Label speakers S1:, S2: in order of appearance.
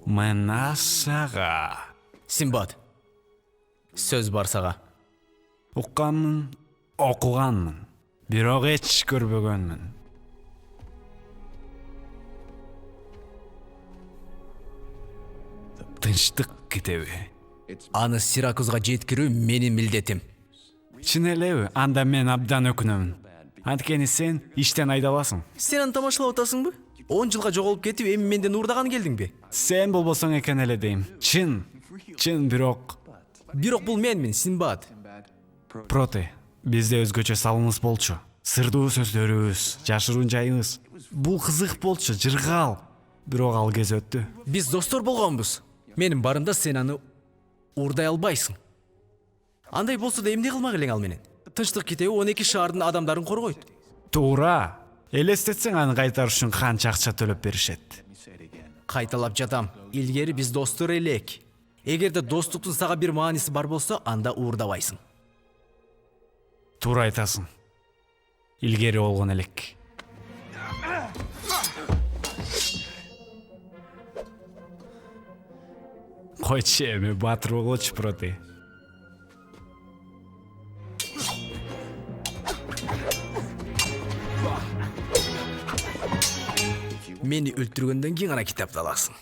S1: Мына сага.
S2: Симбад. Сөз бар сага.
S1: Укканмын, окуганмын. Бирок эч көрбөгөнмүн. Тынчтык китеби.
S2: Аны Сиракузга жеткирүү менин милдетим.
S1: Чын элеби? Анда мен абдан өкүнөмүн. Анткени сен иштен айдаласың.
S2: Сен аны тамашалап атасыңбы? 10 жылга жоголуп кетип, эми менден уурдаган келдиңби?
S1: Сен болбосоң экен эле дейм. Чын, бирок
S2: Бул менмин, Симбад.
S1: Проте, бизде өзгөчө салымыбыз болчу. Сырдуу сөздөрүбүз, жашыруун жайыбыз. Бул кызык болчу, жыргал. Бирок ал кез өттү.
S2: Биз достор болгонбуз. Менин барымда сен аны уурдай албайсың. Андай болсо да эмне кылмак элең ал менен? Тынчтык китеби 12 шаардын адамдарын коргойт.
S1: Туура. Элестетсең аны кайтарыш үчүн канча акча төлөп беришет.
S2: Кайталап жатам. Илгери биз достор элек. Эгерде достуктун сага бир мааниси бар болсо, анда уурдабайсың.
S1: Туура айтасың. Илгери болгон элек. Койчу эми батыр болочу, Проте.
S2: Мени өлтүргөндөн кийин гана китапты аласың.